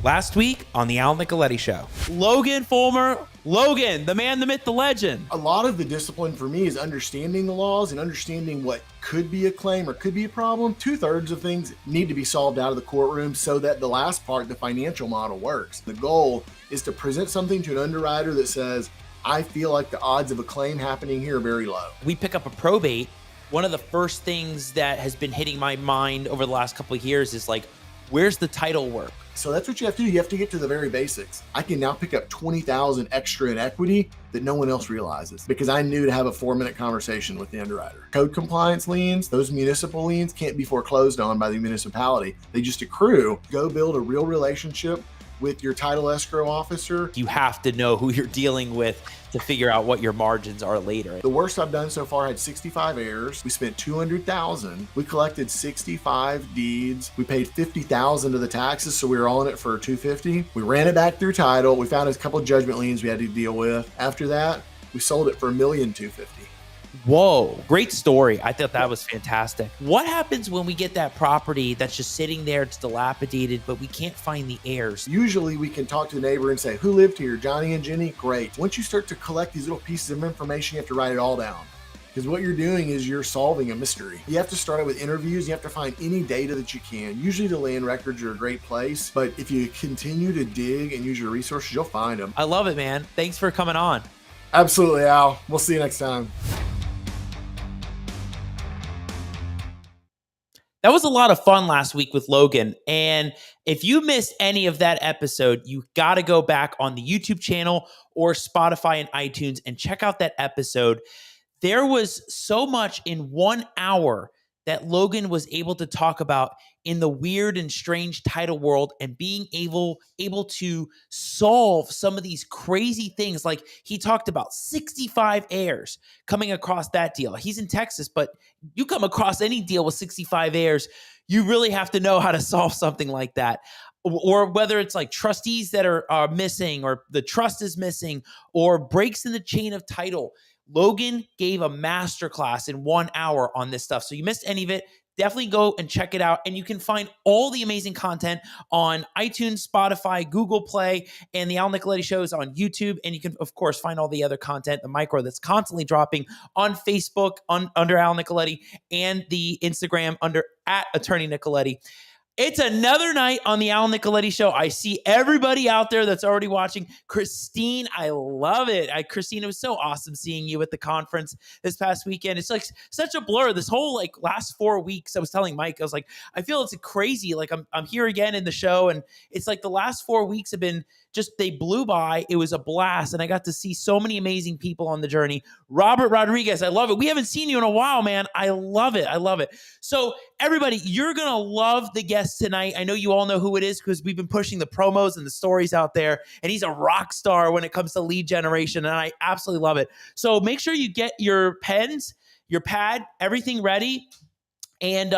Last week on the Al Nicoletti Show. Logan Fulmer. Logan, the man, the myth, the legend. A lot of the discipline for me is understanding the laws and understanding what could be a claim or could be a problem. 2/3 of things need to be solved out of the courtroom so that the last part, the financial model, works. The goal is to present something to an underwriter that says, I feel like the odds of a claim happening here are very low. We pick up a probate. One of the first things that has been hitting my mind over the last couple of years is like, where's the title work? So that's what you have to do. You have to get to the very basics. I can now pick up $20,000 extra in equity that no one else realizes because I knew to have a 4-minute conversation with the underwriter. Code compliance liens, those municipal liens can't be foreclosed on by the municipality. They just accrue. Go build a real relationship with your title escrow officer. You have to know who you're dealing with to figure out what your margins are later. The worst I've done so far had 65 heirs. We spent $200,000. We collected 65 deeds. We paid $50,000 of the taxes, so we were all in it for $250,000. We ran it back through title. We found a couple of judgment liens we had to deal with. After that, we sold it for $1,250,000. Whoa, great story. I thought that was fantastic. What happens when we get that property that's just sitting there, it's dilapidated, but we can't find the heirs? Usually we can talk to the neighbor and say, who lived here, Johnny and Jenny? Great. Once you start to collect these little pieces of information, you have to write it all down. Because what you're doing is you're solving a mystery. You have to start out with interviews. You have to find any data that you can. Usually the land records are a great place, but if you continue to dig and use your resources, you'll find them. I love it, man. Thanks for coming on. Absolutely, Al. We'll see you next time. That was a lot of fun last week with Logan. And if you missed any of that episode, you got to go back on the YouTube channel or Spotify and iTunes and check out that episode. There was so much in 1 hour that Logan was able to talk about in the weird and strange title world and being able to solve some of these crazy things. Like he talked about 65 heirs coming across that deal. He's in Texas, but you come across any deal with 65 heirs, you really have to know how to solve something like that. Or whether it's like trustees that are missing or the trust is missing or breaks in the chain of title. Logan gave a masterclass in 1 hour on this stuff. So you missed any of it, definitely go and check it out. And you can find all the amazing content on iTunes, Spotify, Google Play, and the Al Nicoletti Show is on YouTube. And you can, of course, find all the other content, the micro that's constantly dropping on Facebook under Al Nicoletti and the Instagram under @Attorney Nicoletti. It's another night on the Al Nicoletti Show. I see everybody out there that's already watching. Christine, I love it. Christine, it was so awesome seeing you at the conference this past weekend. It's like such a blur. This whole like last 4 weeks, I was telling Mike, I was like, I feel it's crazy. Like I'm here again in the show, and it's like the last 4 weeks have been just, they blew by. It was a blast, and I got to see so many amazing people on the journey. Robert Rodriguez, I love it. We haven't seen you in a while, man. I love it. I love it. So everybody, you're going to love the guest tonight. I know you all know who it is because we've been pushing the promos and the stories out there, and he's a rock star when it comes to lead generation, and I absolutely love it. So make sure you get your pens, your pad, everything ready, and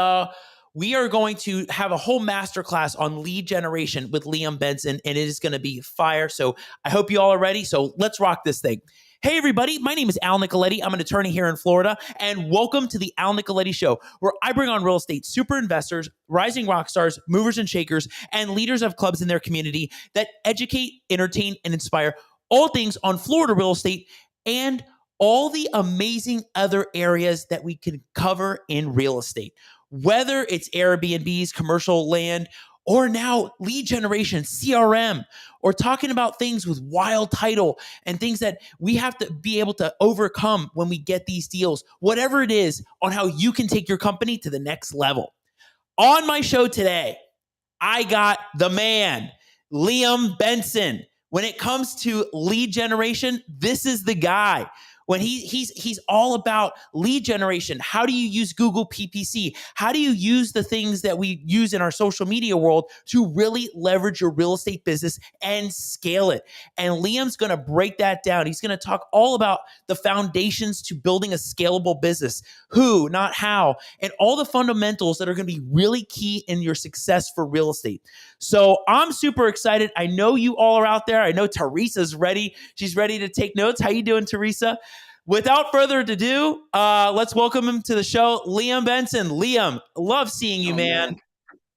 we are going to have a whole masterclass on lead generation with Liam Benson, and it is going to be fire. So I hope you all are ready. So let's rock this thing. Hey, everybody. My name is Al Nicoletti. I'm an attorney here in Florida, and welcome to the Al Nicoletti Show, where I bring on real estate super investors, rising rock stars, movers and shakers, and leaders of clubs in their community that educate, entertain, and inspire all things on Florida real estate and all the amazing other areas that we can cover in real estate. Whether it's Airbnbs, commercial land, or now lead generation, CRM, or talking about things with wild title and things that we have to be able to overcome when we get these deals, whatever it is, on how you can take your company to the next level. On my show today, I got the man, Liam Benson. When it comes to lead generation, this is the guy. When he's all about lead generation. How do you use Google PPC? How do you use the things that we use in our social media world to really leverage your real estate business and scale it? And Liam's going to break that down. He's going to talk all about the foundations to building a scalable business, who, not how, and all the fundamentals that are going to be really key in your success for real estate. So I'm super excited. I know you all are out there. I know Teresa's ready. She's ready to take notes. How you doing, Teresa? Without further ado, let's welcome him to the show, Liam Benson. Liam, love seeing you, man.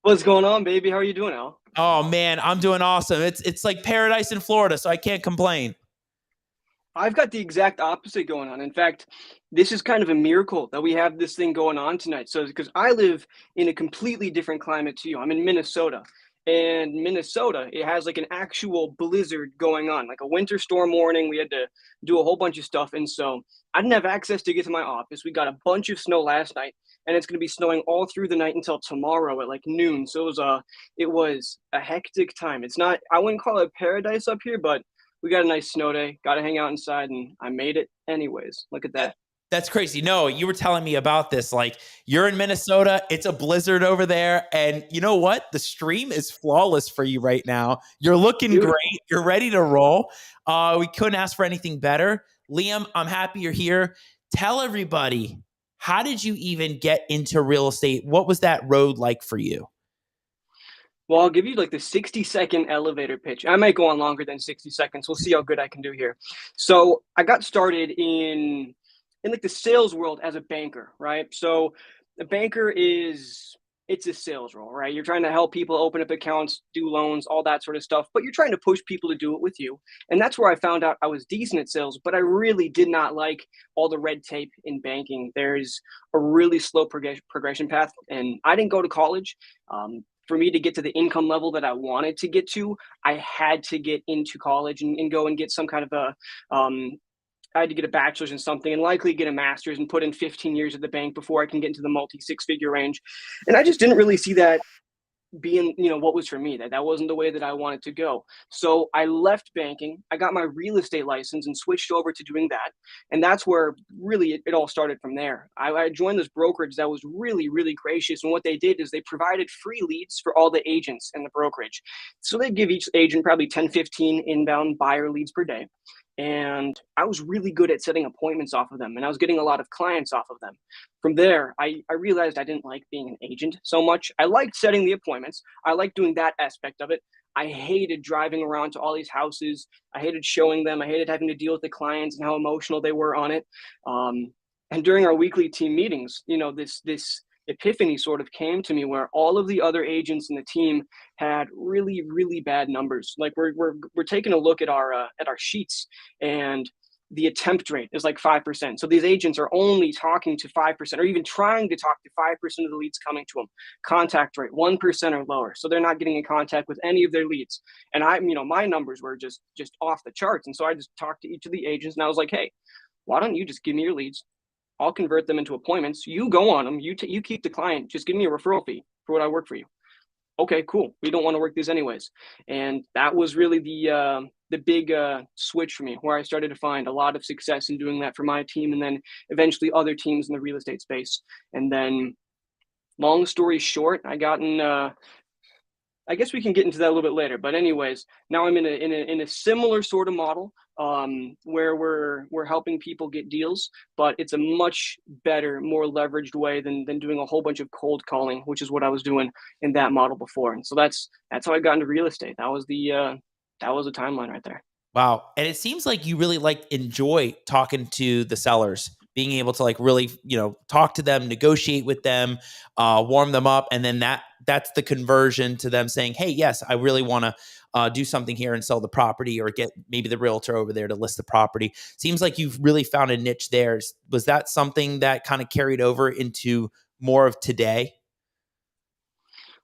What's going on, baby? How are you doing, Al? Oh man, I'm doing awesome. It's like paradise in Florida, so I can't complain. I've got the exact opposite going on. In fact, this is kind of a miracle that we have this thing going on tonight. So, because I live in a completely different climate to you, I'm in Minnesota. And Minnesota, it has like an actual blizzard going on, like a winter storm warning. We had to do a whole bunch of stuff. And so I didn't have access to get to my office. We got a bunch of snow last night, and it's going to be snowing all through the night until tomorrow at like noon. So it was a hectic time. It's not, I wouldn't call it paradise up here, but we got a nice snow day, got to hang out inside, and I made it anyways. Look at that. That's crazy. No, you were telling me about this. Like, you're in Minnesota, it's a blizzard over there. And you know what? The stream is flawless for you right now. You're looking Beautiful. great. You're ready to roll. We couldn't ask for anything better. Liam, I'm happy you're here. Tell everybody, how did you even get into real estate? What was that road like for you? Well, I'll give you like the 60-second elevator pitch. I might go on longer than 60 seconds. We'll see how good I can do here. So I got started in like the sales world as a banker, right? So a banker it's a sales role, right? You're trying to help people open up accounts, do loans, all that sort of stuff, but you're trying to push people to do it with you. And that's where I found out I was decent at sales, but I really did not like all the red tape in banking. There's a really slow progression path, and I didn't go to college. For me to get to the income level that I wanted to get to, I had to get into college and go and get some kind of I had to get a bachelor's in something and likely get a master's and put in 15 years at the bank before I can get into the multi six-figure range. And I just didn't really see that being, what was for me. That wasn't the way that I wanted to go. So I left banking. I got my real estate license and switched over to doing that. And that's where really it all started from there. I joined this brokerage that was really, really gracious. And what they did is they provided free leads for all the agents in the brokerage. So they give each agent probably 10, 15 inbound buyer leads per day. And I was really good at setting appointments off of them, and I was getting a lot of clients off of them. From there, I realized I didn't like being an agent so much. I liked setting the appointments. I liked doing that aspect of it. I hated driving around to all these houses. I hated showing them. I hated having to deal with the clients and how emotional they were on it. And during our weekly team meetings, this epiphany sort of came to me where all of the other agents in the team had really, really bad numbers. Like we're taking a look at our sheets, and the attempt rate is like 5%. So these agents are only talking to 5% or even trying to talk to 5% of the leads coming to them. Contact rate 1% or lower. So they're not getting in contact with any of their leads. And my numbers were just off the charts. And so I just talked to each of the agents, and I was like, hey, why don't you just give me your leads? I'll convert them into appointments. You go on them. You keep the client. Just give me a referral fee for what I work for you. Okay, cool. We don't want to work these anyways. And that was really the big switch for me, where I started to find a lot of success in doing that for my team, and then eventually other teams in the real estate space. And then, long story short, I guess we can get into that a little bit later. But anyways, now I'm in a similar sort of model where we're helping people get deals, but it's a much better, more leveraged way than doing a whole bunch of cold calling, which is what I was doing in that model before. And so that's how I got into real estate. That was the timeline right there. Wow. And it seems like you really enjoy talking to the sellers, being able to really, talk to them, negotiate with them, warm them up. And then that's the conversion to them saying, hey, yes, I really want to do something here and sell the property, or get maybe the realtor over there to list the property. Seems like you've really found a niche there. Was that something that kind of carried over into more of today?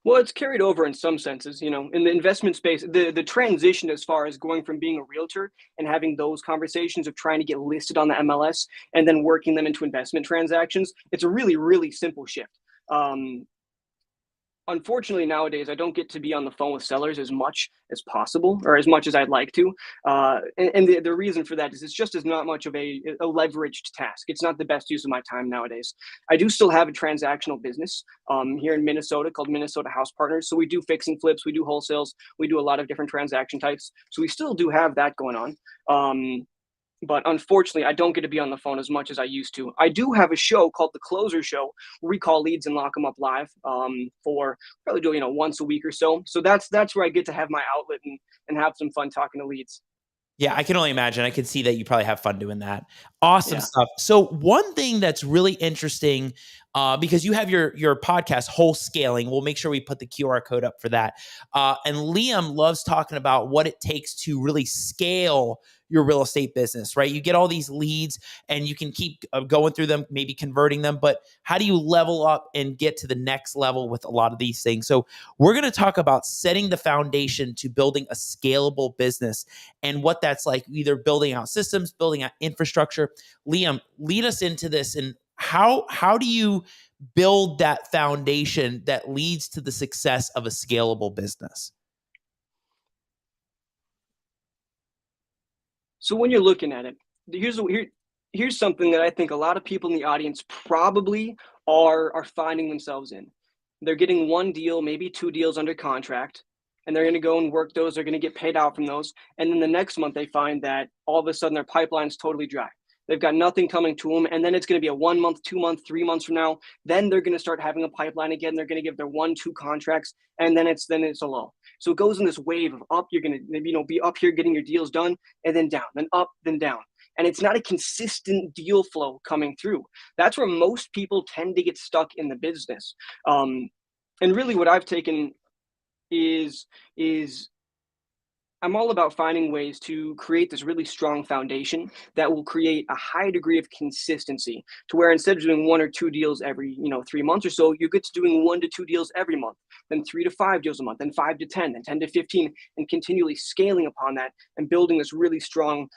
Well, it's carried over in some senses, in the investment space, the transition as far as going from being a realtor and having those conversations of trying to get listed on the MLS and then working them into investment transactions. It's a really, really simple shift. Unfortunately, nowadays, I don't get to be on the phone with sellers as much as possible, or as much as I'd like to. And the reason for that is it's just as not much of a leveraged task. It's not the best use of my time nowadays. I do still have a transactional business here in Minnesota called Minnesota House Partners. So we do fix and flips, we do wholesales, we do a lot of different transaction types. So we still do have that going on. But unfortunately, I don't get to be on the phone as much as I used to. I do have a show called The Closer Show, where we call leads and lock them up live for probably do once a week or so. So that's where I get to have my outlet and have some fun talking to leads. Yeah, I can only imagine. I can see that you probably have fun doing that. Awesome stuff. So one thing that's really interesting because you have your podcast, Whole Scaling. We'll make sure we put the QR code up for that. And Liam loves talking about what it takes to really scale your real estate business, right? You get all these leads and you can keep going through them, maybe converting them, but how do you level up and get to the next level with a lot of these things? So we're going to talk about setting the foundation to building a scalable business and what that's like, either building out systems, building out infrastructure. Liam, lead us into this, and how do you build that foundation that leads to the success of a scalable business? So when you're looking at it, here's something that I think a lot of people in the audience probably are finding themselves in. They're getting one deal, maybe two deals under contract, and they're going to go and work those. They're going to get paid out from those. And then the next month they find that all of a sudden their pipeline's totally dry. They've got nothing coming to them. And then it's going to be a 1 month, 2 month, 3 months from now. Then they're going to start having a pipeline again. They're going to give their 1-2 contracts. And then it's a lull. So it goes in this wave of up. You're going to be up here getting your deals done, and then down, then up, then down. And it's not a consistent deal flow coming through. That's where most people tend to get stuck in the business. And really what I've taken is I'm all about finding ways to create this really strong foundation that will create a high degree of consistency, to where instead of doing 1 or 2 deals every 3 months or so, you get to doing 1 to 2 deals every month, then 3 to 5 deals a month, then 5 to 10, then 10 to 15, and continually scaling upon that and building this really strong.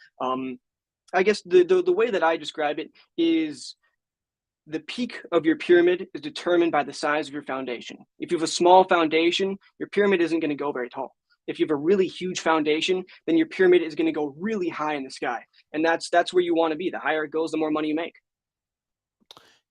I guess the way that I describe it is, the peak of your pyramid is determined by the size of your foundation. If you have a small foundation, your pyramid isn't going to go very tall. If you have a really huge foundation, then your pyramid is going to go really high in the sky. And that's where you want to be. The higher it goes, the more money you make.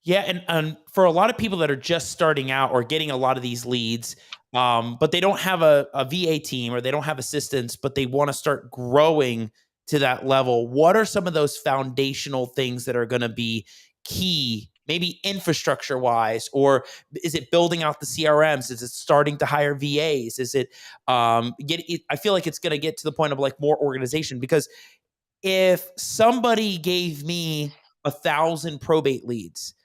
Yeah, and for a lot of people that are just starting out or getting a lot of these leads, but they don't have a VA team or they don't have assistants, but they want to start growing to that level, what are some of those foundational things that are going to be key, maybe infrastructure wise, or is it building out the CRMs? Is it starting to hire VAs? Is it I feel like it's going to get to the point of like more organization, because if somebody gave me 1,000 probate leads,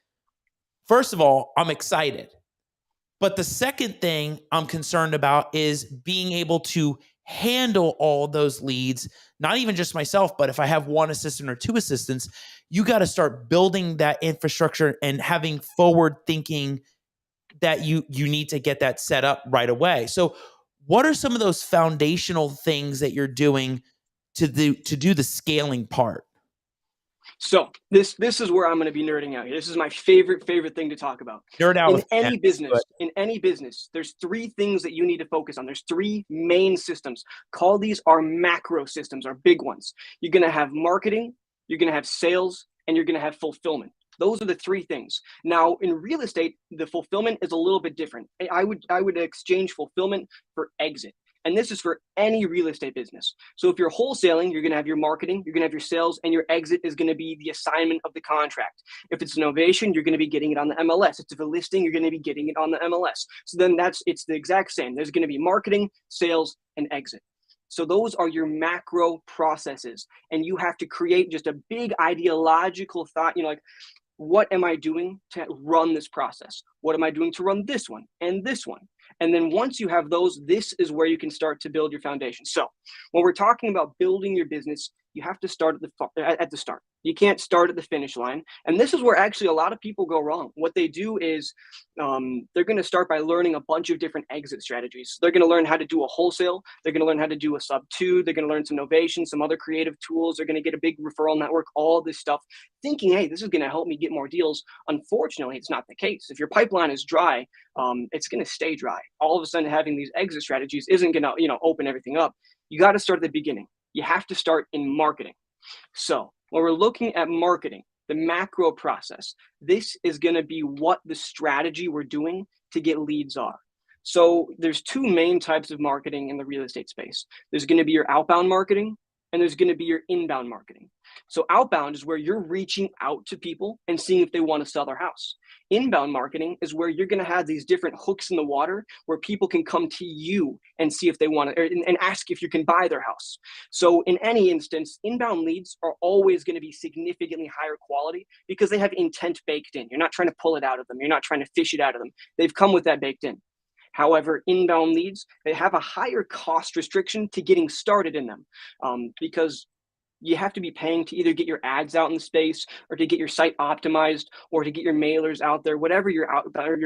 first of all, I'm excited. But the second thing I'm concerned about is being able to handle all those leads, not even just myself, but if I have 1 assistant or 2 assistants, you got to start building that infrastructure and having forward thinking that you need to get that set up right away. So what are some of those foundational things that you're doing to do the scaling part? So this is where I'm going to be nerding out here. This is my favorite thing to talk about. Nerd out in any business, there's 3 things that you need to focus on. There's 3 main systems. Call these our macro systems, our big ones. You're going to have marketing, you're going to have sales, and you're going to have fulfillment. Those are the 3 things. Now, in real estate, the fulfillment is a little bit different. I would exchange fulfillment for exit. And this is for any real estate business. So if you're wholesaling, you're going to have your marketing, you're going to have your sales, and your exit is going to be the assignment of the contract. If it's an ovation, you're going to be getting it on the MLS. If it's a listing, you're going to be getting it on the MLS. So then it's the exact same. There's going to be marketing, sales, and exit. So those are your macro processes. And you have to create just a big ideological thought, like, what am I doing to run this process? What am I doing to run this one and this one? And then once you have those, this is where you can start to build your foundation. So when we're talking about building your business, you have to start at the start. You can't start at the finish line. And this is where actually a lot of people go wrong. What they do is they're going to start by learning a bunch of different exit strategies. They're going to learn how to do a wholesale. They're going to learn how to do a sub 2. They're going to learn some novation, some other creative tools. They're going to get a big referral network, all this stuff, thinking, hey, this is going to help me get more deals. Unfortunately, it's not the case. If your pipeline is dry, it's going to stay dry. All of a sudden, having these exit strategies isn't going to, open everything up. You got to start at the beginning. You have to start in marketing. So when we're looking at marketing, the macro process, this is going to be what the strategy we're doing to get leads are. So there's 2 main types of marketing in the real estate space. There's going to be your outbound marketing, and there's going to be your inbound marketing. So outbound is where you're reaching out to people and seeing if they want to sell their house. Inbound marketing is where you're going to have these different hooks in the water where people can come to you and see if they want to, and ask if you can buy their house. So in any instance, inbound leads are always going to be significantly higher quality because they have intent baked in. You're not trying to pull it out of them. You're not trying to fish it out of them. They've come with that baked in. However, inbound leads, they have a higher cost restriction to getting started in them, because you have to be paying to either get your ads out in the space or to get your site optimized or to get your mailers out there, whatever your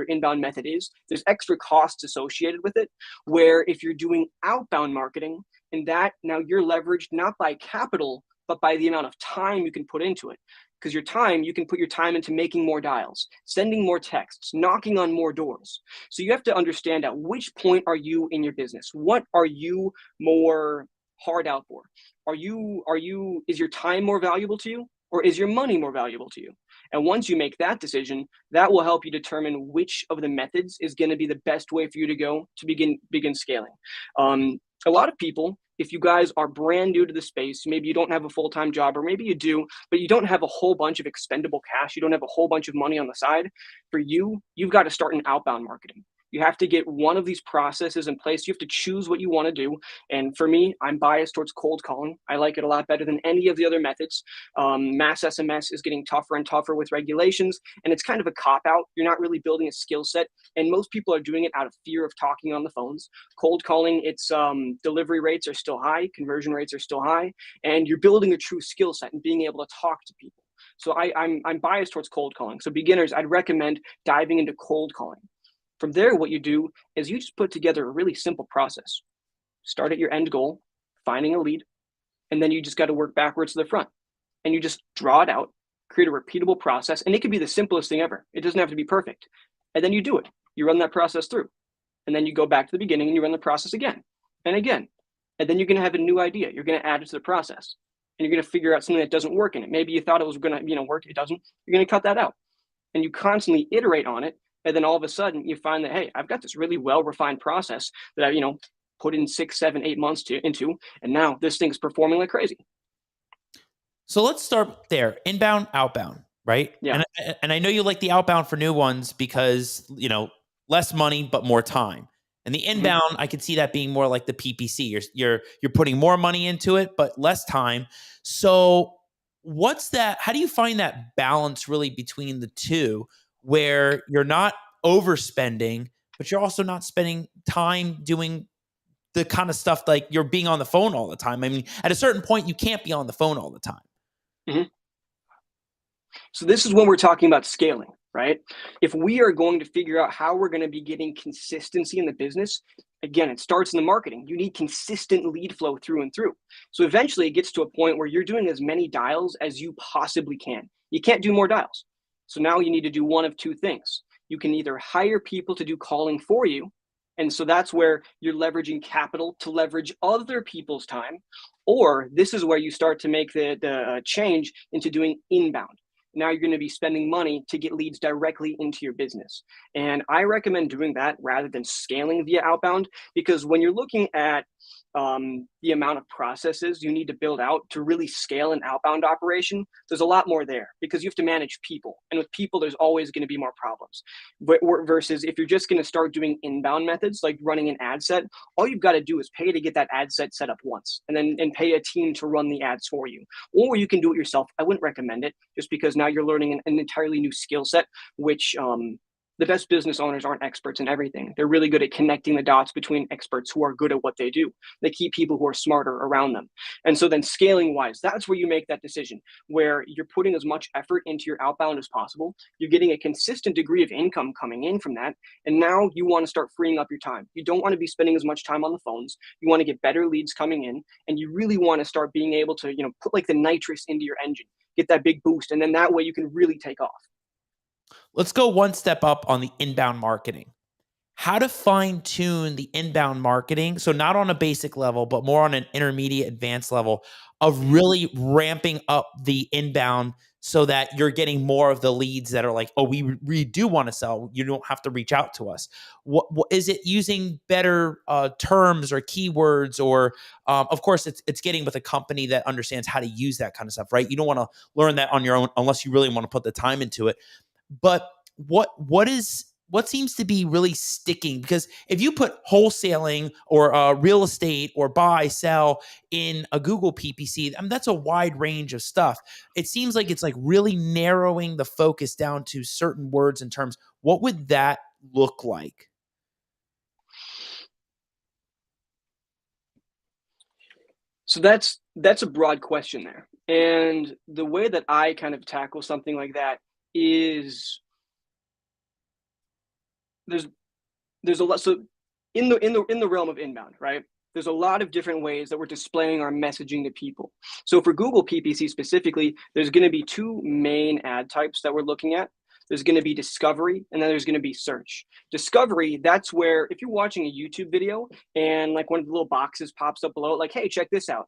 inbound method is. There's extra costs associated with it, where if you're doing outbound marketing, and that now you're leveraged not by capital, but by the amount of time you can put into it. Because you can put your time into making more dials, sending more texts, knocking on more doors. So you have to understand at which point are you in your business? What are you more hard out for? Is your time more valuable to you, or is your money more valuable to you? And once you make that decision, that will help you determine which of the methods is going to be the best way for you to go to begin scaling. A lot of people, if you guys are brand new to the space, maybe you don't have a full-time job, or maybe you do, but you don't have a whole bunch of expendable cash, you don't have a whole bunch of money on the side, for you, you've got to start in outbound marketing. You have to get one of these processes in place. You have to choose what you want to do. And for me, I'm biased towards cold calling. I like it a lot better than any of the other methods. Mass SMS is getting tougher and tougher with regulations, and it's kind of a cop-out. You're not really building a skill set, and most people are doing it out of fear of talking on the phones. Cold calling, its delivery rates are still high, conversion rates are still high, and you're building a true skill set and being able to talk to people. So I'm biased towards cold calling. So beginners, I'd recommend diving into cold calling. From there, what you do is you just put together a really simple process. Start at your end goal, finding a lead, and then you just got to work backwards to the front. And you just draw it out, create a repeatable process, and it could be the simplest thing ever. It doesn't have to be perfect. And then you do it. You run that process through. And then you go back to the beginning and you run the process again and again. And then you're going to have a new idea. You're going to add it to the process. And you're going to figure out something that doesn't work in it. Maybe you thought it was going to work. It doesn't. You're going to cut that out. And you constantly iterate on it. And then all of a sudden you find that, hey, I've got this really well-refined process that I, put in 6, 7, 8 months into, and now this thing's performing like crazy. So let's start there. Inbound, outbound, right? Yeah. And I know you like the outbound for new ones because, less money, but more time. And the inbound, I could see that being more like the PPC. You're putting more money into it, but less time. So what's that? How do you find that balance really between the two, where you're not overspending, but you're also not spending time doing the kind of stuff like you're being on the phone all the time? I mean, at a certain point, you can't be on the phone all the time. Mm-hmm. So this is when we're talking about scaling, right? If we are going to figure out how we're going to be getting consistency in the business, again, it starts in the marketing. You need consistent lead flow through and through. So eventually it gets to a point where you're doing as many dials as you possibly can. You can't do more dials. So now you need to do one of two things. You can either hire people to do calling for you. And so that's where you're leveraging capital to leverage other people's time. Or this is where you start to make the change into doing inbound. Now you're going to be spending money to get leads directly into your business. And I recommend doing that rather than scaling via outbound, because when you're looking at the amount of processes you need to build out to really scale an outbound operation, there's a lot more there because you have to manage people. And with people, there's always going to be more problems. But versus if you're just going to start doing inbound methods, like running an ad set, all you've got to do is pay to get that ad set set up once and pay a team to run the ads for you. Or you can do it yourself. I wouldn't recommend it just because now you're learning an entirely new skill set, which the best business owners aren't experts in everything. They're really good at connecting the dots between experts who are good at what they do. They keep people who are smarter around them. And so then scaling wise, that's where you make that decision, where you're putting as much effort into your outbound as possible. You're getting a consistent degree of income coming in from that. And now you want to start freeing up your time. You don't want to be spending as much time on the phones. You want to get better leads coming in. And you really want to start being able to, put like the nitrous into your engine, get that big boost. And then that way you can really take off. Let's go one step up on the inbound marketing. How to fine tune the inbound marketing. So not on a basic level, but more on an intermediate advanced level of really ramping up the inbound so that you're getting more of the leads that are like, oh, we do want to sell. You don't have to reach out to us. What is it, using better terms or keywords, or of course it's getting with a company that understands how to use that kind of stuff, right? You don't want to learn that on your own unless you really want to put the time into it. But what seems to be really sticking? Because if you put wholesaling or real estate or buy, sell in a Google PPC, I mean, that's a wide range of stuff. It seems like it's like really narrowing the focus down to certain words and terms. What would that look like? So that's a broad question there. And the way that I kind of tackle something like that is there's a lot. So in the realm of inbound, right? There's a lot of different ways that we're displaying our messaging to people. So for Google PPC specifically, there's going to be two main ad types that we're looking at. There's going to be discovery, and then there's going to be search. Discovery, that's where if you're watching a YouTube video and like one of the little boxes pops up below, like, hey, check this out.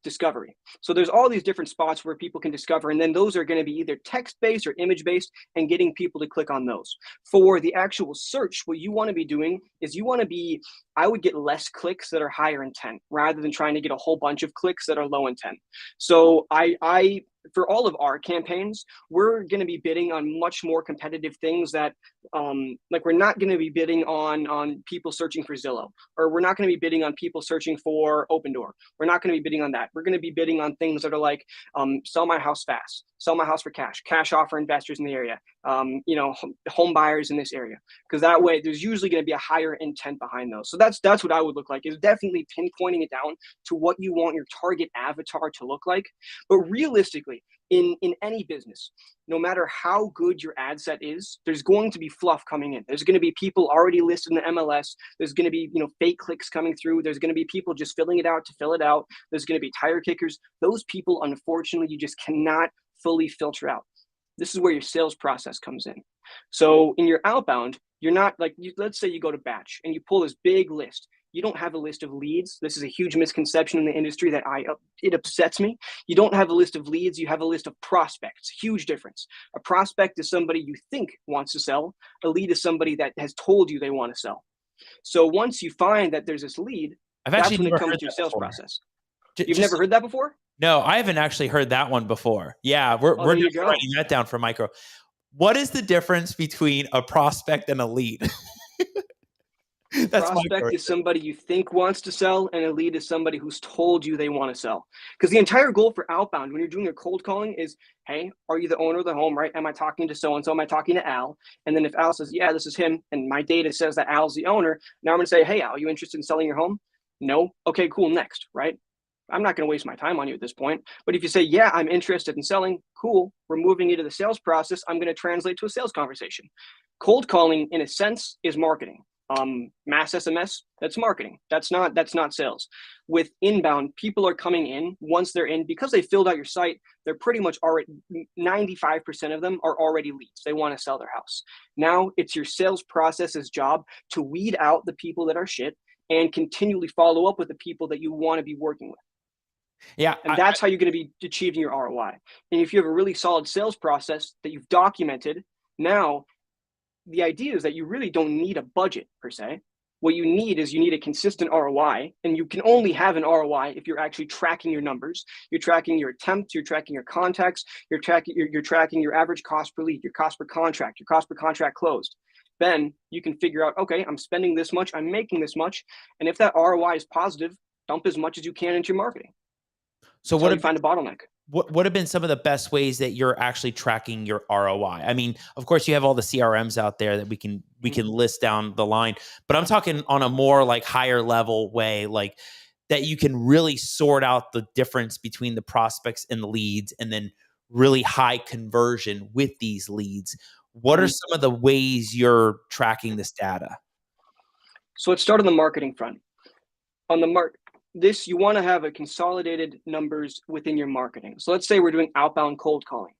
Discovery. So there's all these different spots where people can discover, and then those are going to be either text-based or image-based, and getting people to click on those. For the actual search, what you want to be doing is I would get less clicks that are higher intent rather than trying to get a whole bunch of clicks that are low intent. So I for all of our campaigns, we're going to be bidding on much more competitive things that like we're not going to be bidding on people searching for Zillow, or we're not going to be bidding on people searching for Open Door. We're not going to be bidding on that. We're going to be bidding on things that are like sell my house fast, sell my house for cash offer investors in the area, home buyers in this area, because that way there's usually going to be a higher intent behind those. So that's what I would look like, is definitely pinpointing it down to what you want your target avatar to look like. But realistically, in any business, no matter how good your ad set is, there's going to be fluff coming in. There's going to be people already listed in the MLS. There's going to be fake clicks coming through. There's going to be people just filling it out to fill it out. There's going to be tire kickers. Those people, unfortunately, you just cannot fully filter out. This is where your sales process comes in. So in your outbound, you're not like, let's say you go to batch and you pull this big list. You don't have a list of leads. This is a huge misconception in the industry that it upsets me. You don't have a list of leads. You have a list of prospects. Huge difference. A prospect is somebody you think wants to sell. A lead is somebody that has told you they want to sell. So once you find that there's this lead, that's when it comes to your sales process. You've never heard that before? No, I haven't actually heard that one before. Yeah, we're just writing that down for micro. What is the difference between a prospect and a lead? Prospect is somebody you think wants to sell, and a lead is somebody who's told you they want to sell. Because the entire goal for outbound, when you're doing your cold calling, is, hey, are you the owner of the home, right? Am I talking to so-and-so? Am I talking to Al? And then if Al says, yeah, this is him, and my data says that Al's the owner, now I'm going to say, hey, Al, are you interested in selling your home? No? Okay, cool, next, right? I'm not going to waste my time on you at this point. But if you say, yeah, I'm interested in selling, cool, we're moving into the sales process, I'm going to translate to a sales conversation. Cold calling, in a sense, is marketing. Mass SMS, that's marketing. That's not sales. With inbound, people are coming in. Once they're in, because they filled out your site, they're pretty much already, 95% of them are already leads. They want to sell their house. Now it's your sales process's job to weed out the people that are shit and continually follow up with the people that you want to be working with. Yeah. And that's how you're going to be achieving your ROI. And if you have a really solid sales process that you've documented, now the idea is that you really don't need a budget per se. What you need a consistent ROI, and you can only have an ROI if you're actually tracking your numbers. You're tracking your attempts, you're tracking your contacts, you're tracking your average cost per lead, your cost per contract, your cost per contract closed. Then you can figure out, okay, I'm spending this much, I'm making this much, and if that ROI is positive, dump as much as you can into your marketing. So what do you find a bottleneck? What have been some of the best ways that you're actually tracking your ROI? I mean, of course, you have all the CRMs out there that we can list down the line, but I'm talking on a more like higher level way, like that you can really sort out the difference between the prospects and the leads, and then really high conversion with these leads. What are some of the ways you're tracking this data? So let's start on the marketing front. On the you want to have a consolidated numbers within your marketing. So let's say we're doing outbound cold calling.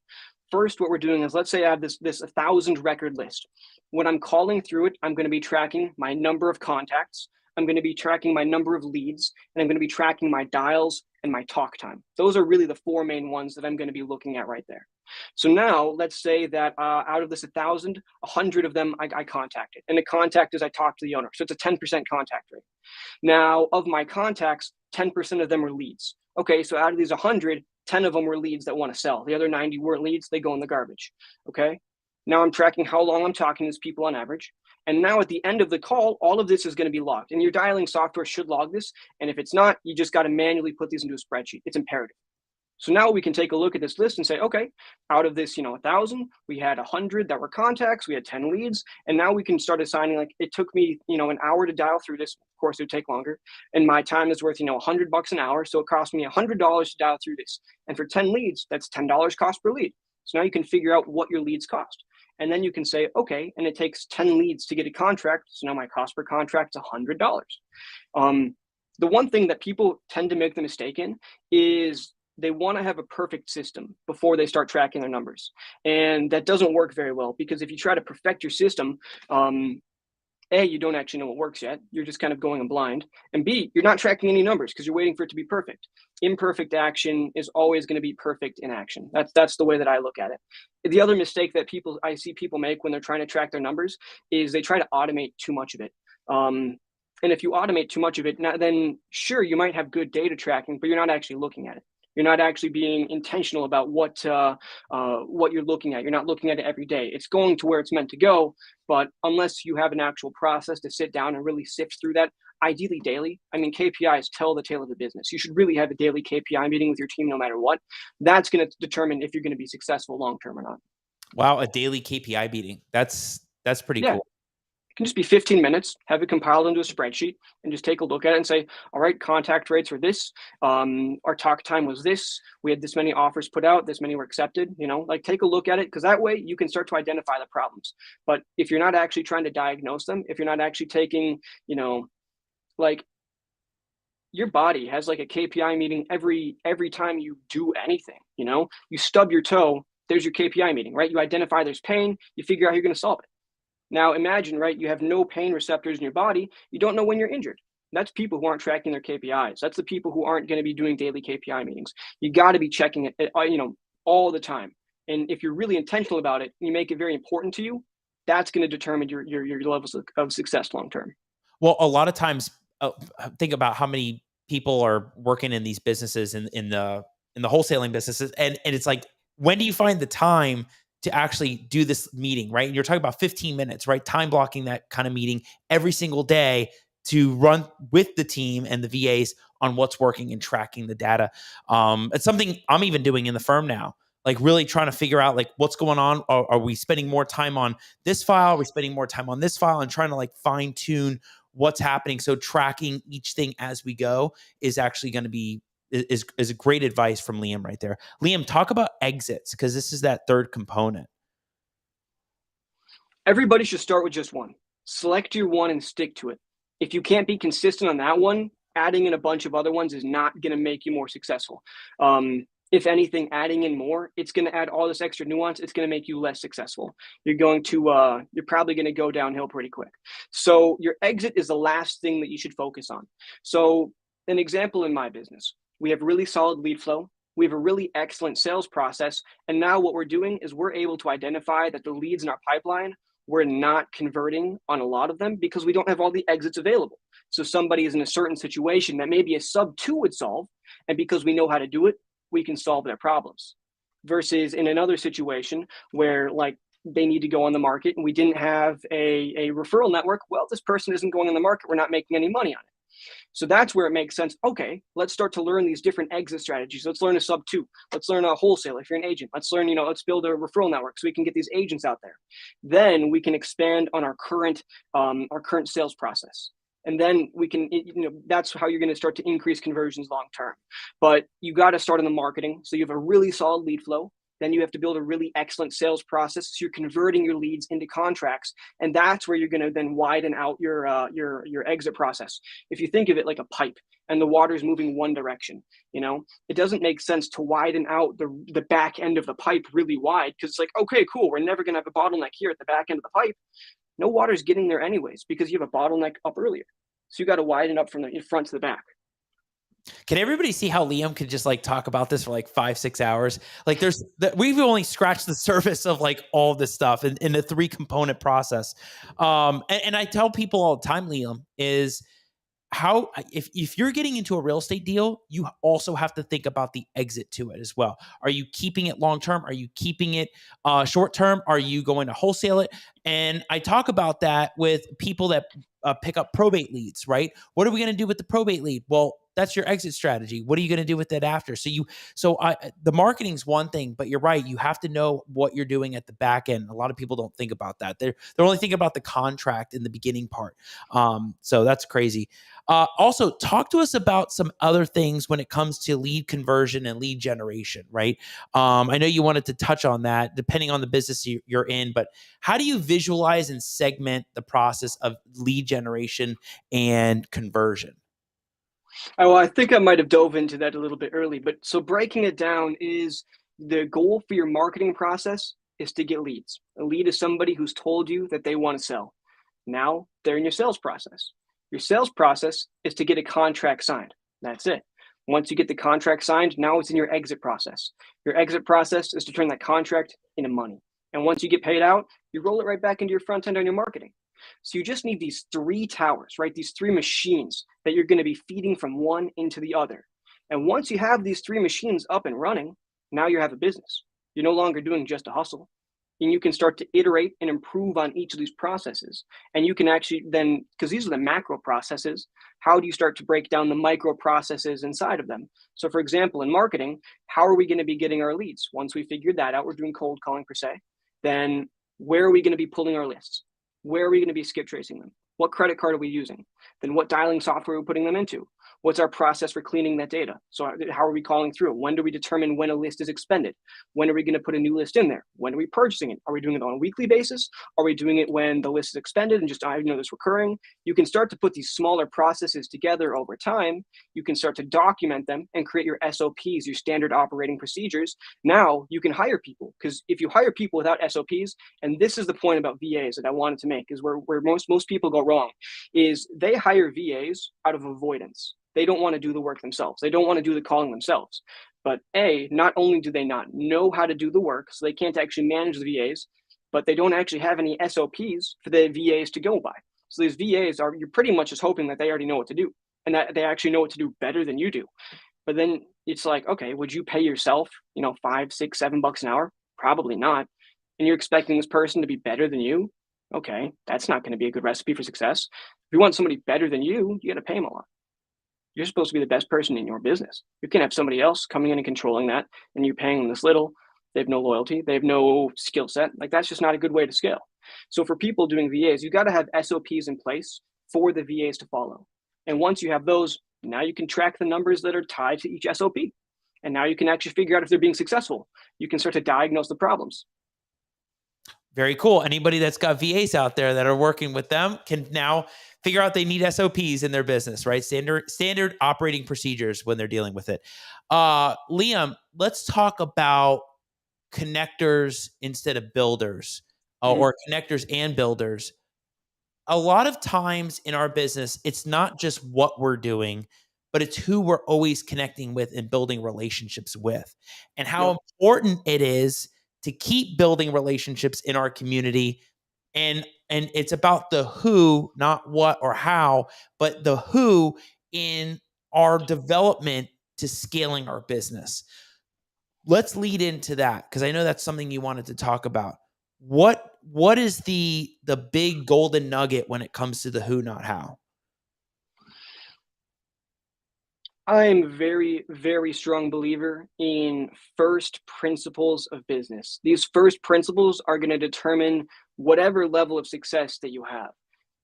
First, what we're doing is, let's say I have this 1,000 record list. When I'm calling through it, I'm going to be tracking my number of contacts. I'm going to be tracking my number of leads, and I'm going to be tracking my dials and my talk time. Those are really the four main ones that I'm going to be looking at right there. So now let's say that out of this 1,000, 100 of them I contacted. And a contact is I talked to the owner. So it's a 10% contact rate. Now, of my contacts, 10% of them are leads. Okay, so out of these 100, 10 of them were leads that want to sell. The other 90 weren't leads, they go in the garbage. Okay, now I'm tracking how long I'm talking to these people on average. And now at the end of the call, all of this is going to be logged. And your dialing software should log this. And if it's not, you just got to manually put these into a spreadsheet. It's imperative. So now we can take a look at this list and say, okay, out of this, 1,000, we had 100 that were contacts, we had 10 leads, and now we can start assigning, like, it took me, an hour to dial through this. Of course, it would take longer, and my time is worth, $100 an hour, so it cost me $100 to dial through this. And for 10 leads, that's $10 cost per lead. So now you can figure out what your leads cost. And then you can say, okay, and it takes 10 leads to get a contract, so now my cost per contract is $100. The one thing that people tend to make the mistake in is they want to have a perfect system before they start tracking their numbers. And that doesn't work very well, because if you try to perfect your system, A, you don't actually know what works yet. You're just kind of going in blind. And B, you're not tracking any numbers because you're waiting for it to be perfect. Imperfect action is always going to be perfect in action. That's the way that I look at it. The other mistake that I see people make when they're trying to track their numbers is they try to automate too much of it. And if you automate too much of it, then sure, you might have good data tracking, but you're not actually looking at it. You're not actually being intentional about what you're looking at. You're not looking at it every day. It's going to where it's meant to go, but unless you have an actual process to sit down and really sift through that, ideally daily. I mean, KPIs tell the tale of the business. You should really have a daily KPI meeting with your team no matter what. That's going to determine if you're going to be successful long term or not. Wow, a daily KPI meeting. That's pretty cool. It can just be 15 minutes, have it compiled into a spreadsheet, and just take a look at it and say, all right, contact rates were this, our talk time was this, we had this many offers put out, this many were accepted, take a look at it, because that way you can start to identify the problems. But if you're not actually trying to diagnose them, if you're not actually taking, your body has like a KPI meeting every time you do anything, you stub your toe, there's your KPI meeting, right? You identify there's pain, you figure out how you're going to solve it. Now imagine, right, you have no pain receptors in your body. You don't know when you're injured. That's people who aren't tracking their KPIs. That's the people who aren't going to be doing daily KPI meetings. You got to be checking it, all the time. And if you're really intentional about it, you make it very important to you, that's going to determine your levels of success long term. Well, a lot of times, think about how many people are working in these businesses in the wholesaling businesses, and it's like, when do you find the time to actually do this meeting, right? And you're talking about 15 minutes, right? Time blocking that kind of meeting every single day to run with the team and the VAs on what's working and tracking the data. It's something I'm even doing in the firm now, like really trying to figure out like what's going on. Are we spending more time on this file? Are we spending more time on this file? And trying to like fine tune what's happening. So tracking each thing as we go is actually going to be is a great advice from Liam right there. Liam, talk about exits, because this is that third component. Everybody should start with just one. Select your one and stick to it. If you can't be consistent on that one, adding in a bunch of other ones is not going to make you more successful. If anything, adding in more, it's going to add all this extra nuance. It's going to make you less successful. You're probably going to go downhill pretty quick. So your exit is the last thing that you should focus on. So an example in my business, we have really solid lead flow. We have a really excellent sales process. And now what we're doing is we're able to identify that the leads in our pipeline, we're not converting on a lot of them because we don't have all the exits available. So somebody is in a certain situation that maybe a sub 2 would solve. And because we know how to do it, we can solve their problems. Versus in another situation where like they need to go on the market and we didn't have a referral network. Well, this person isn't going on the market. We're not making any money on it. So that's where it makes sense. Okay, let's start to learn these different exit strategies. Let's learn a sub 2. Let's learn a wholesale if you're an agent. Let's learn, let's build a referral network so we can get these agents out there. Then we can expand on our current sales process. And then we can, that's how you're going to start to increase conversions long term. But you got to start on the marketing. So you have a really solid lead flow. Then you have to build a really excellent sales process. So you're converting your leads into contracts. And that's where you're going to then widen out your exit process. If you think of it like a pipe and the water is moving one direction, it doesn't make sense to widen out the back end of the pipe really wide, because it's like, okay, cool, we're never going to have a bottleneck here at the back end of the pipe. No water's getting there anyways because you have a bottleneck up earlier. So you got to widen up from the front to the back. Can everybody see how Liam could just like talk about this for like 5-6 hours? Like we've only scratched the surface of like all this stuff in the 3-component process. And I tell people all the time, Liam, is how if you're getting into a real estate deal, you also have to think about the exit to it as well. Are you keeping it long term? Are you keeping it short term? Are you going to wholesale it? And I talk about that with people that pick up probate leads, right? What are we going to do with the probate lead? Well, that's your exit strategy. What are you going to do with it after? The marketing's one thing, but you're right. You have to know what you're doing at the back end. A lot of people don't think about that. They're only thinking about the contract in the beginning part. So that's crazy. Also, talk to us about some other things when it comes to lead conversion and lead generation, right? I know you wanted to touch on that depending on the business you're in, but how do you visualize and segment the process of lead generation and conversion? Oh, I think I might have dove into that a little bit early, but so breaking it down is the goal for your marketing process is to get leads. A lead is somebody who's told you that they want to sell. Now they're in your sales process. Your sales process is to get a contract signed. That's it. Once you get the contract signed, now it's in your exit process. Your exit process is to turn that contract into money. And once you get paid out, you roll it right back into your front end on your marketing. So you just need these 3 towers, right? These 3 machines that you're going to be feeding from one into the other. And once you have these 3 machines up and running, now you have a business. You're no longer doing just a hustle. And you can start to iterate and improve on each of these processes. And you can actually then, because these are the macro processes, how do you start to break down the micro processes inside of them? So for example, in marketing, how are we going to be getting our leads? Once we figured that out, we're doing cold calling per se, then where are we going to be pulling our lists? Where are we going to be skip tracing them? What credit card are we using? Then what dialing software are we putting them into? What's our process for cleaning that data? So how are we calling through? When do we determine when a list is expended? When are we going to put a new list in there? When are we purchasing it? Are we doing it on a weekly basis? Are we doing it when the list is expended and just, I know this recurring? You can start to put these smaller processes together over time. You can start to document them and create your SOPs, your standard operating procedures. Now you can hire people, because if you hire people without SOPs, and this is the point about VAs that I wanted to make, is where most people go wrong, is they hire VAs out of avoidance. They don't want to do the work themselves. They don't want to do the calling themselves. But not only do they not know how to do the work, so they can't actually manage the VAs, but they don't actually have any SOPs for the VAs to go by. So these VAs you're pretty much just hoping that they already know what to do and that they actually know what to do better than you do. But then it's like, okay, would you pay yourself, $5, $6, $7 an hour? Probably not. And you're expecting this person to be better than you? Okay, that's not going to be a good recipe for success. If you want somebody better than you got to pay them a lot. You're supposed to be the best person in your business. You can't have somebody else coming in and controlling that, and you're paying them this little. They have no loyalty. They have no skill set. Like, that's just not a good way to scale. So for people doing VAs, you got to have SOPs in place for the VAs to follow. And once you have those, now you can track the numbers that are tied to each SOP. And now you can actually figure out if they're being successful. You can start to diagnose the problems. Very cool. Anybody that's got VAs out there that are working with them can now figure out they need SOPs in their business, right? Standard operating procedures when they're dealing with it. Liam, let's talk about connectors instead of builders, or connectors and builders. A lot of times in our business, it's not just what we're doing, but it's who we're always connecting with and building relationships with, and how important it is to keep building relationships in our community. And it's about the who, not what or how, but the who in our development to scaling our business. Let's lead into that, because I know that's something you wanted to talk about. What is the big golden nugget when it comes to the who, not how? I am a very, very strong believer in first principles of business. These first principles are going to determine whatever level of success that you have.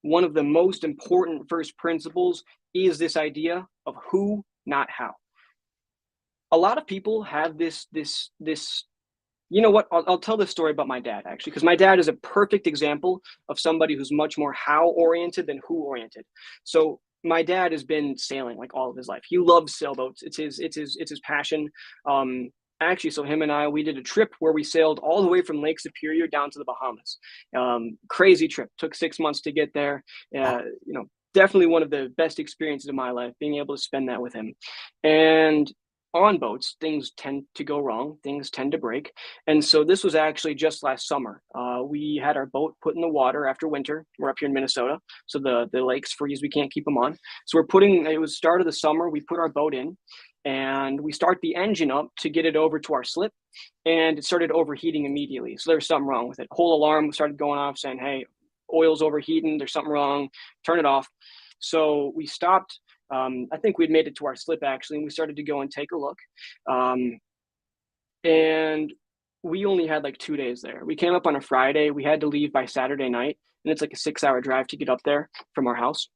One of the most important first principles is this idea of who, not how. A lot of people have this, you know what? I'll tell this story about my dad, actually, because my dad is a perfect example of somebody who's much more how oriented than who oriented. So my dad has been sailing like all of his life. He loves sailboats. It's his passion. Actually, so him and we did a trip where we sailed all the way from Lake Superior down to the Bahamas. Crazy trip. Took 6 months to get there. definitely one of the best experiences of my life, being able to spend that with him. And on boats, things tend to go wrong, things tend to break. And so this was actually just last summer. We had our boat put in the water after winter. We're up here in Minnesota, so the lakes freeze, we can't keep them on. So it was start of the summer, we put our boat in, and we start the engine up to get it over to our slip, and it started overheating immediately. So there was something wrong with it. Whole alarm started going off saying, hey, oil's overheating, there's something wrong, turn it off. So we stopped. I think we'd made it to our slip actually, and we started to go and take a look. And we only had like 2 days there. We came up on a Friday. We had to leave by Saturday night, and it's like a 6-hour drive to get up there from our house,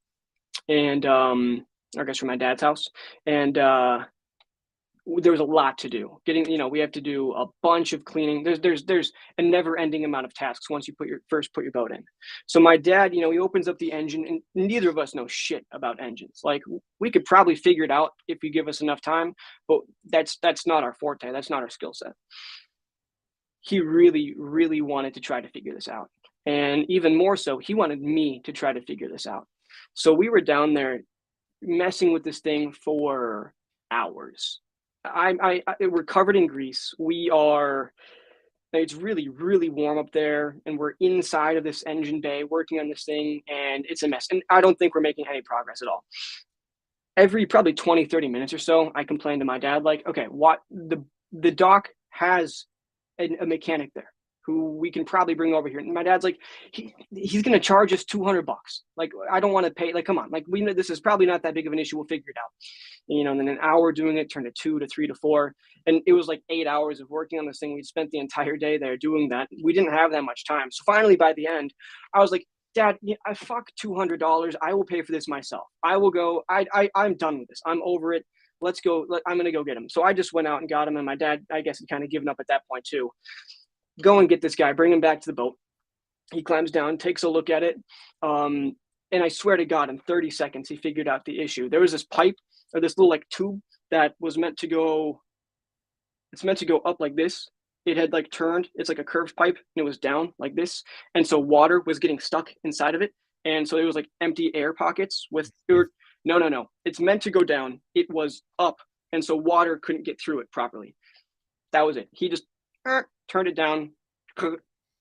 and I guess from my dad's house. And there was a lot to do. We have to do a bunch of cleaning. There's a never-ending amount of tasks once you put your boat in. So my dad, he opens up the engine, and neither of us know shit about engines. Like, we could probably figure it out if you give us enough time, but that's not our forte. That's not our skill set. He really, really wanted to try to figure this out. And even more so, he wanted me to try to figure this out. So we were down there messing with this thing for hours. We're covered in grease. It's really, really warm up there, and we're inside of this engine bay working on this thing, and it's a mess. And I don't think we're making any progress at all. Every probably 20, 30 minutes or so, I complain to my dad, like, okay, what the dock has a mechanic there who we can probably bring over here. And my dad's like, he's going to charge us $200. Like, I don't want to pay. Like, come on. Like, we know this is probably not that big of an issue. We'll figure it out. And then an hour doing it turned to 2 to 3 to 4. And it was like 8 hours of working on this thing. We'd spent the entire day there doing that. We didn't have that much time. So finally, by the end, I was like, Dad, I fuck $200. I will pay for this myself. I will go. I'm done with this. I'm over it. Let's go. I'm going to go get him. So I just went out and got him. And my dad, I guess, had kind of given up at that point too. Go and get this guy, bring him back to the boat. He climbs down, takes a look at it. And I swear to God, in 30 seconds, he figured out the issue. There was this pipe, or this little like tube that was meant to go up like this. It had like turned, it's like a curved pipe, and it was down like this. And so water was getting stuck inside of it. And so it was like empty air pockets with, no. It's meant to go down. It was up. And so water couldn't get through it properly. That was it. He just turned it down.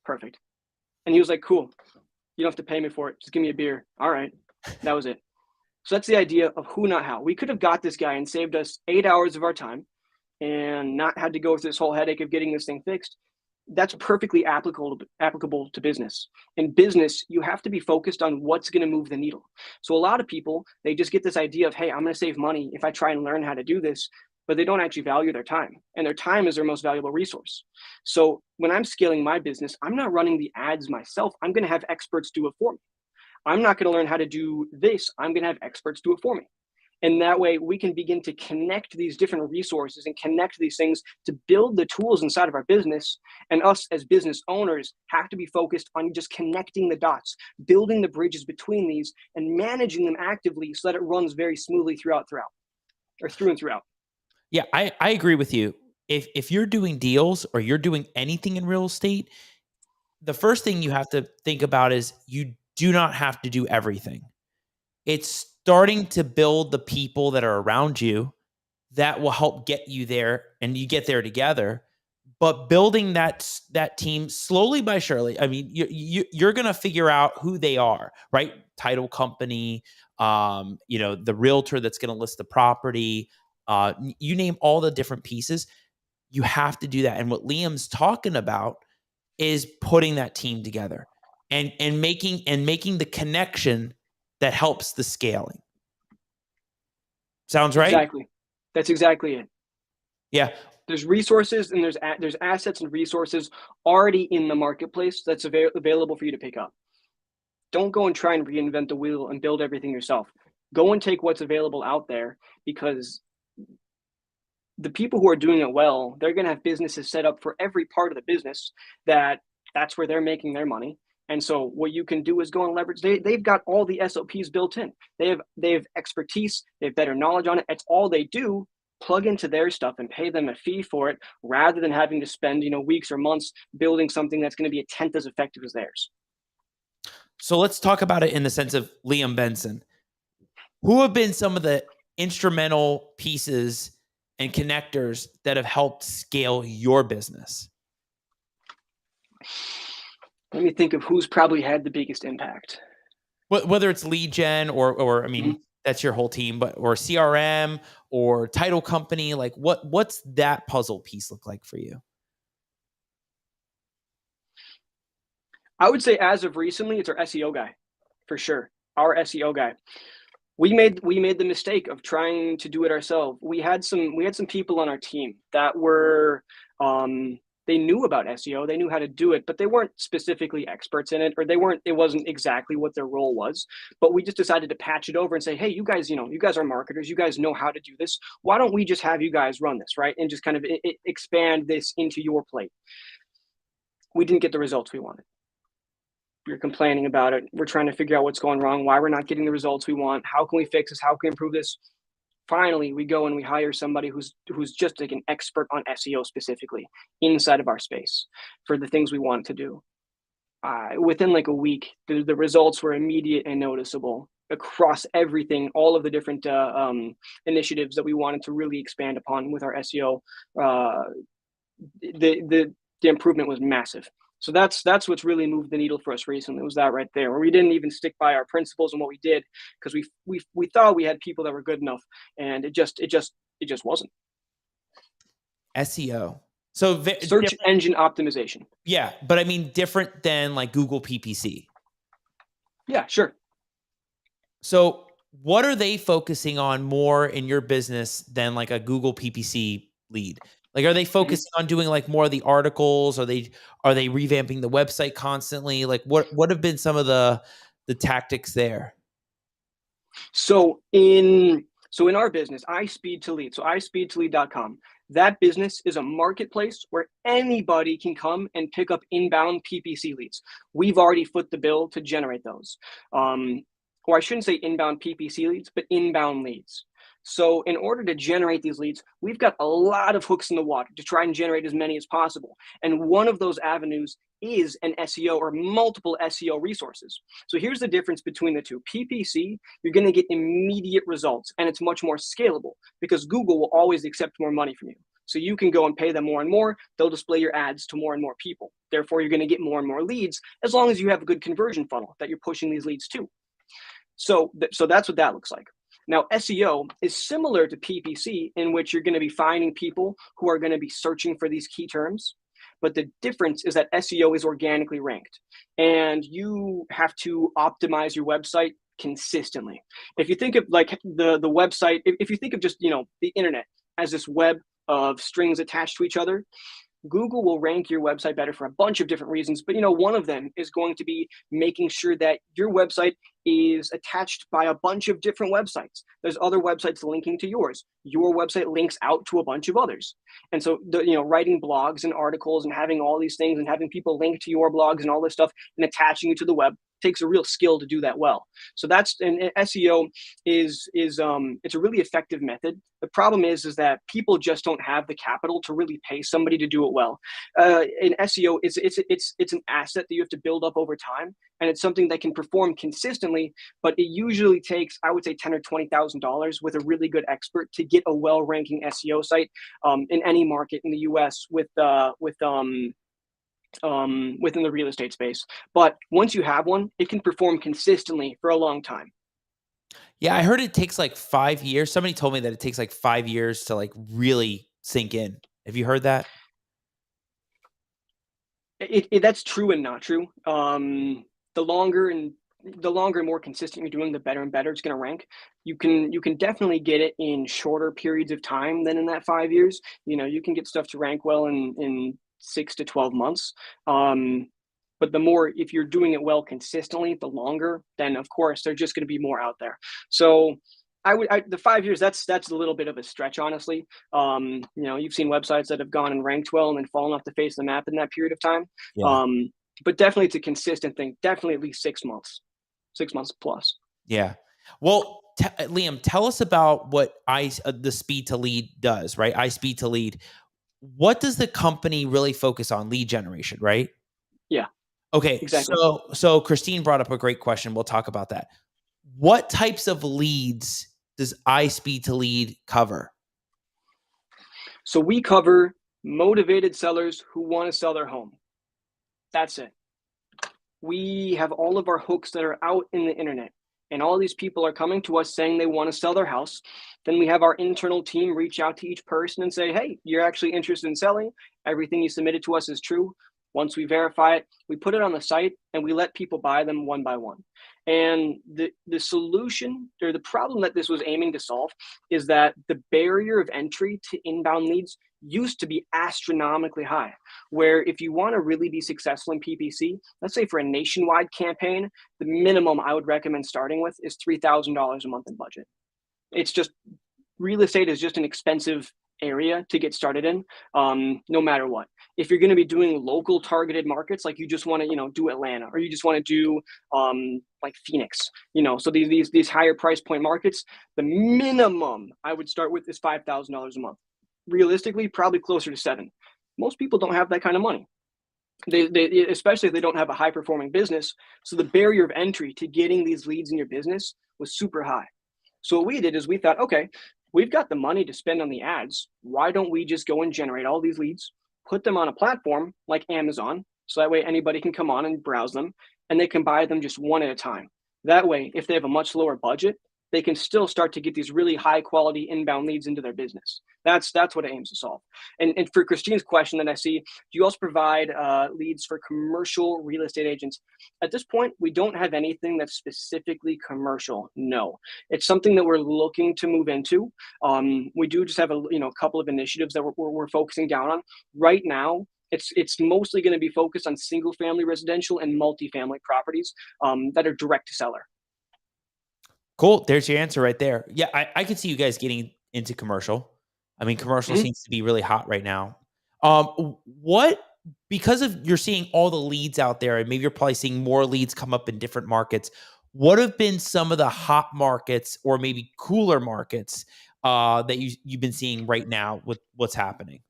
Perfect. And he was like, cool. You don't have to pay me for it. Just give me a beer. All right. That was it. So that's the idea of who, not how. We could have got this guy and saved us 8 hours of our time and not had to go through this whole headache of getting this thing fixed. That's perfectly applicable to business. In business, you have to be focused on what's going to move the needle. So a lot of people, they just get this idea of, hey, I'm going to save money if I try and learn how to do this, but they don't actually value their time. And their time is their most valuable resource. So when I'm scaling my business, I'm not running the ads myself. I'm going to have experts do it for me. I'm not going to learn how to do this. I'm going to have experts do it for me. And that way we can begin to connect these different resources and connect these things to build the tools inside of our business. And us as business owners have to be focused on just connecting the dots, building the bridges between these, and managing them actively so that it runs very smoothly through and throughout. Yeah, I agree with you. If you're doing deals or you're doing anything in real estate, the first thing you have to think about is you do not have to do everything. It's starting to build the people that are around you that will help get you there, and you get there together. But building that team slowly by surely. I mean, you're going to figure out who they are, right? Title company, the realtor that's going to list the property. You name all the different pieces. You have to do that. And what Liam's talking about is putting that team together and making the connection that helps the scaling. Sounds right? Exactly. That's exactly it. Yeah. There's resources, and there's assets and resources already in the marketplace that's available for you to pick up. Don't go and try and reinvent the wheel and build everything yourself. Go and take what's available out there, because the people who are doing it well, they're going to have businesses set up for every part of the business that's where they're making their money. And so what you can do is go and leverage. They've got all the SOPs built in. They have expertise. They have better knowledge on it. It's all they do. Plug into their stuff and pay them a fee for it, rather than having to spend weeks or months building something that's going to be a tenth as effective as theirs. So let's talk about it in the sense of Liam Benson. who have been some of the instrumental pieces and connectors that have helped scale your business? Let me think of who's probably had the biggest impact. Whether it's lead gen or I mean, that's your whole team, but or CRM or title company, like what's that puzzle piece look like for you? I would say as of recently, it's our SEO guy, for sure. Our SEO guy. We made the mistake of trying to do it ourselves. We had some people on our team that were they knew about SEO, they knew how to do it, but they weren't specifically experts in it, or it wasn't exactly what their role was. But we just decided to patch it over and say, hey, you guys are marketers, you guys know how to do this. Why don't we just have you guys run this, right? And just kind of expand this into your plate. We didn't get the results we wanted. You're complaining about it. We're trying to figure out what's going wrong, why we're not getting the results we want. How can we fix this? How can we improve this? Finally, we go and we hire somebody who's just like an expert on SEO specifically inside of our space for the things we want to do. Within like a week, the results were immediate and noticeable across everything, all of the different initiatives that we wanted to really expand upon with our SEO. The improvement was massive. So that's what's really moved the needle for us recently, was that right there, where we didn't even stick by our principles and what we did because we thought we had people that were good enough, and it just wasn't. SEO. So search engine optimization. Yeah, but I mean different than like Google PPC. Yeah, sure. So what are they focusing on more in your business than like a Google PPC lead? Like, are they focusing on doing like more of the articles? Are they revamping the website constantly? Like what have been some of the tactics there? So in our business, iSpeedToLead, so iSpeedToLead.com, that business is a marketplace where anybody can come and pick up inbound PPC leads. We've already foot the bill to generate those. Or I shouldn't say inbound PPC leads, but inbound leads. So in order to generate these leads, we've got a lot of hooks in the water to try and generate as many as possible. And one of those avenues is an SEO or multiple SEO resources. So here's the difference between the two. PPC, you're going to get immediate results, and it's much more scalable because Google will always accept more money from you. So you can go and pay them more and more. They'll display your ads to more and more people. Therefore, you're going to get more and more leads as long as you have a good conversion funnel that you're pushing these leads to. So that's what that looks like. Now, SEO is similar to PPC in which you're going to be finding people who are going to be searching for these key terms. But the difference is that SEO is organically ranked, and you have to optimize your website consistently. If you think of like the website, if you think of just, the internet as this web of strings attached to each other, Google will rank your website better for a bunch of different reasons. But, one of them is going to be making sure that your website is attached by a bunch of different websites. There's other websites linking to yours. Your website links out to a bunch of others. And so, writing blogs and articles and having all these things and having people link to your blogs and all this stuff and attaching you to the web takes a real skill to do that well. So and SEO is it's a really effective method. The problem is that people just don't have the capital to really pay somebody to do it well. In SEO, it's an asset that you have to build up over time, and it's something that can perform consistently. But it usually takes, I would say, $10,000 or $20,000 with a really good expert to get a well-ranking SEO site in any market in the U.S. Within the real estate space. But once you have one, it can perform consistently for a long time. Yeah, I heard it takes like 5 years. Somebody told me that it takes like 5 years to like really sink in. Have you heard that? That's true and not true. The longer and more consistent you're doing, the better and better it's going to rank. You can definitely get it in shorter periods of time than in that 5 years. You can get stuff to rank well in 6 to 12 months. But the more, if you're doing it well consistently, the longer, then of course there's just going to be more out there. So the 5 years, that's a little bit of a stretch, honestly. You've seen websites that have gone and ranked well and then fallen off the face of the map in that period of time. Yeah. But definitely it's a consistent thing. Definitely at least 6 months plus. Yeah. Well, Liam, tell us about what the iSpeedToLead does, right? iSpeedToLead. What does the company really focus on? Lead generation, right? Yeah. Okay. Exactly. So Christine brought up a great question. We'll talk about that. what types of leads does iSpeedToLead cover? So we cover motivated sellers who want to sell their home. That's it. We have all of our hooks that are out in the internet, and all these people are coming to us saying they want to sell their house. Then we have our internal team reach out to each person and say, hey, you're actually interested in selling. Everything you submitted to us is true. Once we verify it, we put it on the site and we let people buy them one by one. And the solution, or the problem that this was aiming to solve, is that the barrier of entry to inbound leads used to be astronomically high, where if you want to really be successful in PPC, let's say for a nationwide campaign, the minimum I would recommend starting with is $3,000 a month in budget. It's just, real estate is just an expensive area to get started in, no matter what. If you're going to be doing local targeted markets, like you just want to, do Atlanta, or you just want to do like Phoenix, so these higher price point markets, the minimum I would start with is $5,000 a month. Realistically, probably closer to $7,000. Most people don't have that kind of money. They especially if they don't have a high performing business. So the barrier of entry to getting these leads in your business was super high. So what we did is we thought, okay, we've got the money to spend on the ads. Why don't we just go and generate all these leads, put them on a platform like Amazon, so that way anybody can come on and browse them, and they can buy them just one at a time. That way, if they have a much lower budget, they can still start to get these really high quality inbound leads into their business. That's what it aims to solve. And for Christine's question that I see, do you also provide leads for commercial real estate agents? At this point, we don't have anything that's specifically commercial. No, it's something that we're looking to move into. We do just have a couple of initiatives that we're focusing down on right now. It's mostly going to be focused on single family residential and multifamily properties that are direct to seller. Cool. There's your answer right there. Yeah, I could see you guys getting into commercial. I mean, commercial seems to be really hot right now. Because of you're seeing all the leads out there, and maybe you're probably seeing more leads come up in different markets, what have been some of the hot markets or maybe cooler markets that you've been seeing right now with what's happening?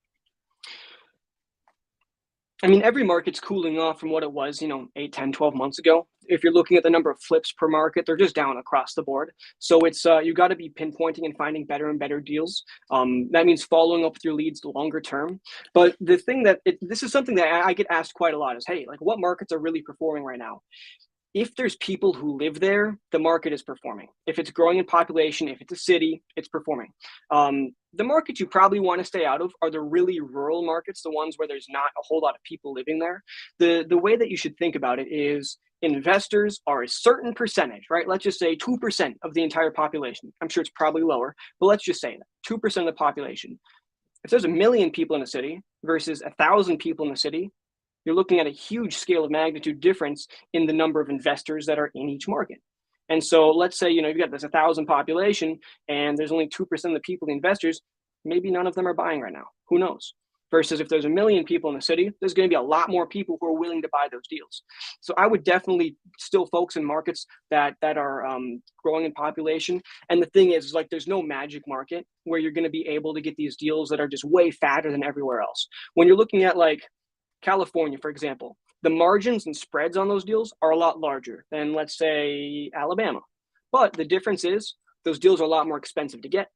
I mean, every market's cooling off from what it was, 8, 10, 12 months ago. If you're looking at the number of flips per market, they're just down across the board. So it's you got to be pinpointing and finding better and better deals. That means following up with your leads longer term. But the thing this is something that I get asked quite a lot is, hey, like what markets are really performing right now? If there's people who live there, the market is performing. If it's growing in population, if it's a city, it's performing. The markets you probably want to stay out of are the really rural markets, the ones where there's not a whole lot of people living there. The way that you should think about it is investors are a certain percentage, right? Let's just say 2% of the entire population. I'm sure it's probably lower, but let's just say that 2% of the population. If there's 1 million people in a city versus 1,000 people in the city, you're looking at a huge scale of magnitude difference in the number of investors that are in each market. And so let's say, you've got this 1,000 population and there's only 2% of the people, the investors, maybe none of them are buying right now. Who knows? Versus if there's 1 million people in the city, there's going to be a lot more people who are willing to buy those deals. So I would definitely still focus in markets that are growing in population. And the thing is like, there's no magic market where you're going to be able to get these deals that are just way fatter than everywhere else. When you're looking at like California, for example, the margins and spreads on those deals are a lot larger than, let's say, Alabama. But the difference is those deals are a lot more expensive to get.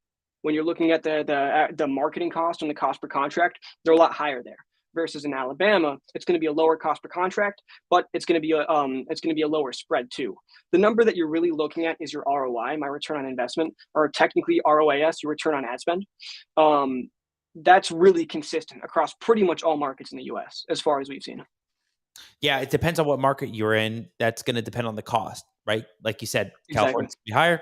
When you're looking at the marketing cost and the cost per contract, they're a lot higher there. Versus in Alabama, it's going to be a lower cost per contract, but it's going to be a lower spread too. The number that you're really looking at is your ROI, my return on investment, or technically ROAS, your return on ad spend. That's really consistent across pretty much all markets in the US as far as we've seen. Yeah, it depends on what market you're in. That's going to depend on the cost, right? Like you said, Exactly. California's going to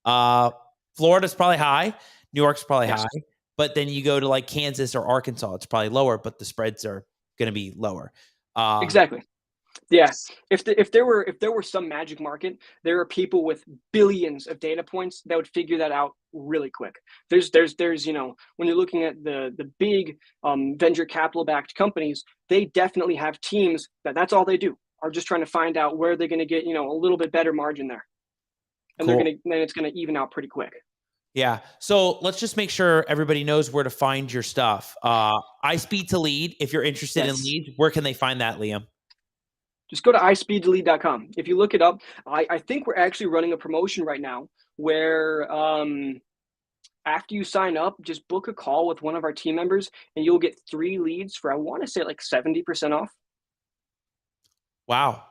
be higher. Florida's probably high. New York's probably high. But then you go to like Kansas or Arkansas, it's probably lower, but the spreads are going to be lower. Exactly. Yeah. If there were some magic market, there are people with billions of data points that would figure that out really quick. There's when you're looking at the big venture capital backed companies, they definitely have teams that's all they do, are just trying to find out where they're going to get a little bit better margin there, and cool. then it's going to even out pretty quick. Yeah. So let's just make sure everybody knows where to find your stuff. iSpeedToLead. If you're interested in leads, where can they find that, Liam? Just go to iSpeedToLead.com. If you look it up, I think we're actually running a promotion right now where after you sign up, just book a call with one of our team members and you'll get 3 leads for, I want to say, like 70% off. Wow.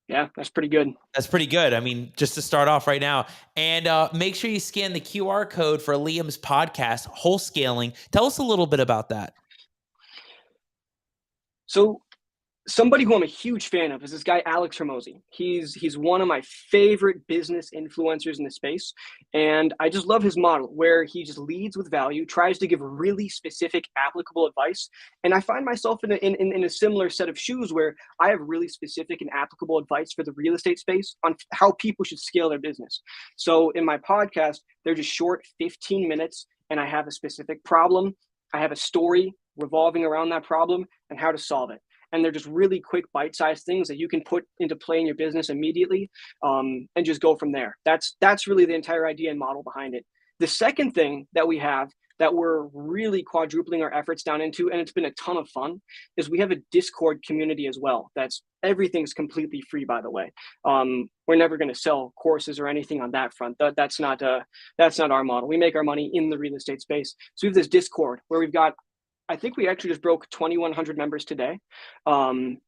Yeah, that's pretty good. That's pretty good. I mean, just to start off right now. And make sure you scan the QR code for Liam's podcast, Whole Scaling. Tell us a little bit about that. So somebody who I'm a huge fan of is this guy, Alex Hormozy. He's one of my favorite business influencers in the space. And I just love his model where he just leads with value, tries to give really specific, applicable advice. And I find myself in a similar set of shoes where I have really specific and applicable advice for the real estate space on how people should scale their business. So in my podcast, they're just short 15 minutes, and I have a specific problem. I have a story revolving around that problem and how to solve it. And they're just really quick bite-sized things that you can put into play in your business immediately, and just go from there. That's really the entire idea and model behind it. The second thing that we have that we're really quadrupling our efforts down into, and it's been a ton of fun, is we have a Discord community as well. Everything's completely free, by the way. We're never going to sell courses or anything on that front. That's not our model. We make our money in the real estate space. So we have this Discord where we've got, I think we actually just broke 2,100 members today. And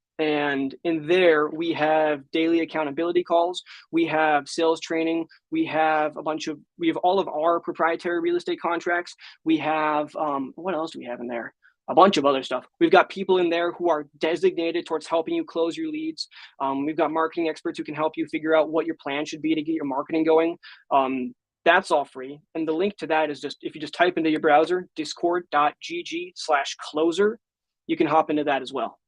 in there, we have daily accountability calls. We have sales training. We have all of our proprietary real estate contracts. We have, what else do we have in there? A bunch of other stuff. We've got people in there who are designated towards helping you close your leads. We've got marketing experts who can help you figure out what your plan should be to get your marketing going. That's all free. And the link to that is just, if you just type into your browser, discord.gg/closer, you can hop into that as well.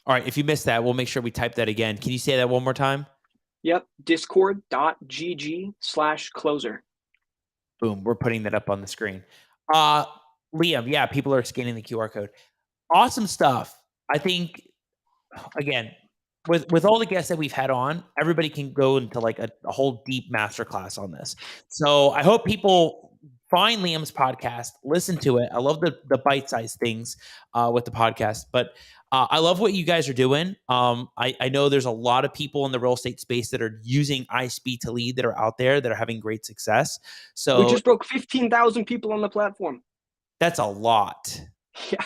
All right. If you missed that, we'll make sure we type that again. Can you say that one more time? Yep. Discord.gg/closer. Boom. We're putting that up on the screen. Liam, yeah, people are scanning the QR code. Awesome stuff. I think, again, with all the guests that we've had on, everybody can go into like a whole deep masterclass on this. So I hope people find Liam's podcast, listen to it. I love the bite-sized things with the podcast, but I love what you guys are doing. I know there's a lot of people in the real estate space that are using iSpeedToLead that are out there that are having great success. So we just broke 15,000 people on the platform. That's a lot. Yeah.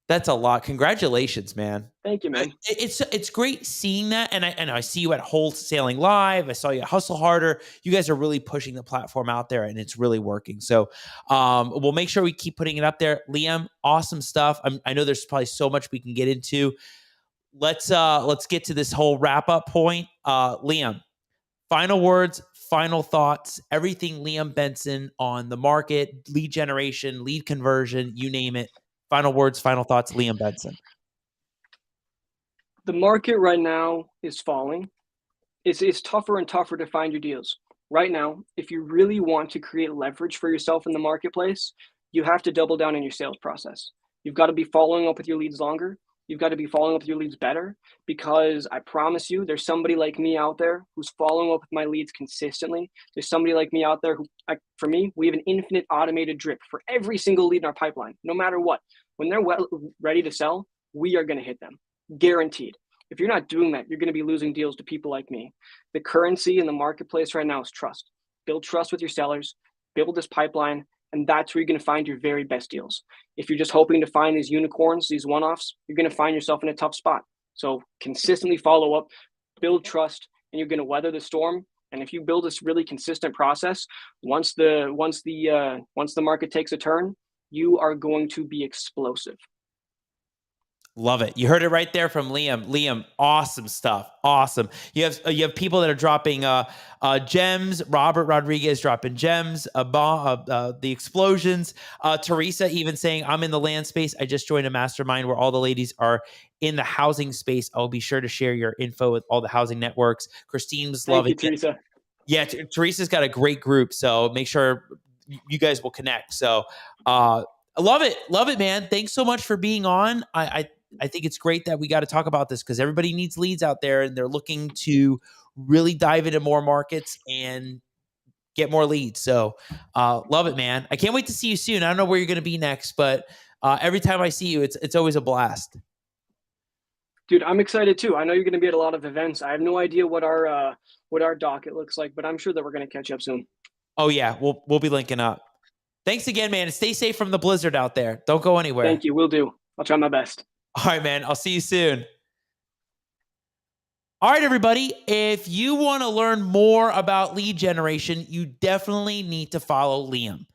That's a lot. Congratulations, man. Thank you, man. It's great seeing that. And I see you at Wholesaling Live. I saw you at Hustle Harder. You guys are really pushing the platform out there, and it's really working. So we'll make sure we keep putting it up there. Liam, awesome stuff. I know there's probably so much we can get into. Let's get to this whole wrap-up point. Liam, final words, final thoughts, everything Liam Benson on the market, lead generation, lead conversion, you name it. Final words, final thoughts, Liam Benson. The market right now is falling. It's tougher and tougher to find your deals. Right now, if you really want to create leverage for yourself in the marketplace, you have to double down in your sales process. You've got to be following up with your leads longer. You've got to be following up with your leads better, because I promise you, there's somebody like me out there who's following up with my leads consistently. There's somebody like me out there who, for me, we have an infinite automated drip for every single lead in our pipeline, no matter what. When they're ready to sell, we are going to hit them, guaranteed. If you're not doing that, you're going to be losing deals to people like me. The currency in the marketplace right now is trust. Build trust with your sellers, build this pipeline, and that's where you're going to find your very best deals. If you're just hoping to find these unicorns, these one-offs, you're going to find yourself in a tough spot. So consistently follow up, build trust, and you're going to weather the storm. And if you build this really consistent process, once the market takes a turn, you are going to be explosive. Love it. You heard it right there from Liam. Liam, awesome stuff. Awesome. You have people that are dropping gems. Robert Rodriguez dropping gems. The explosions. Teresa even saying, I'm in the land space. I just joined a mastermind where all the ladies are in the housing space. I'll be sure to share your info with all the housing networks. Christine's loving it. Thank you, Teresa. Yeah, Teresa's got a great group, so make sure you guys will connect. So I love it, man. Thanks so much for being on. I think it's great that we got to talk about this, because everybody needs leads out there, and they're looking to really dive into more markets and get more leads. So love it, man. I can't wait to see you soon. I don't know where you're going to be next, but every time I see you, it's always a blast. Dude, I'm excited too. I know you're going to be at a lot of events. I have no idea what our docket looks like, but I'm sure that we're going to catch up soon. Oh yeah, we'll be linking up. Thanks again, man. Stay safe from the blizzard out there. Don't go anywhere. Thank you. Will do. I'll try my best. All right, man. I'll see you soon. All right, everybody. If you want to learn more about lead generation, you definitely need to follow Liam.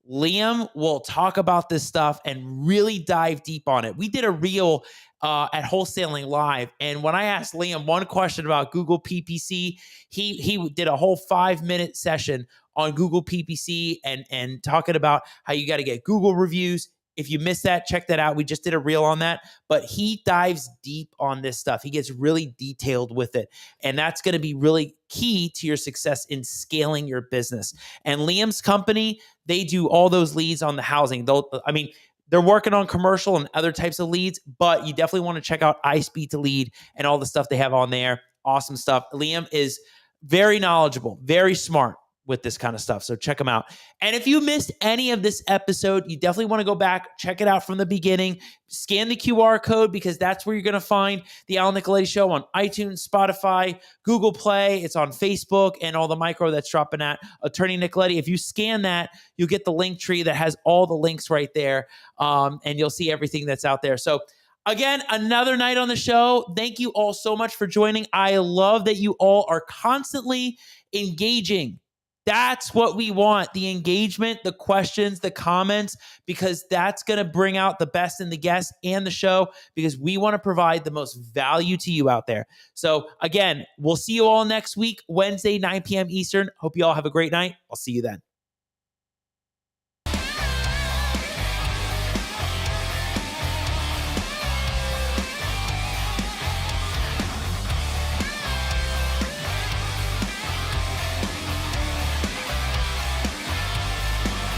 Liam will talk about this stuff and really dive deep on it. We did a reel at Wholesaling Live, and when I asked Liam one question about Google PPC, he did a whole 5-minute session on Google PPC and talking about how you got to get Google reviews. If you missed that, check that out. We just did a reel on that, but he dives deep on this stuff. He gets really detailed with it, and that's going to be really key to your success in scaling your business. And Liam's company, they do all those leads on the housing. They're working on commercial and other types of leads, but you definitely want to check out iSpeedToLead and all the stuff they have on there. Awesome stuff. Liam is very knowledgeable, very smart with this kind of stuff. So check them out. And if you missed any of this episode, you definitely want to go back, check it out from the beginning, scan the QR code, because that's where you're going to find the Al Nicoletti Show on iTunes, Spotify, Google Play. It's on Facebook and all the micro that's dropping at Attorney Nicoletti. If you scan that, you'll get the link tree that has all the links right there. And you'll see everything that's out there. So again, another night on the show. Thank you all so much for joining. I love that you all are constantly engaging. That's what we want, the engagement, the questions, the comments, because that's going to bring out the best in the guests and the show, because we want to provide the most value to you out there. So again, we'll see you all next week, Wednesday, 9 p.m. Eastern. Hope you all have a great night. I'll see you then.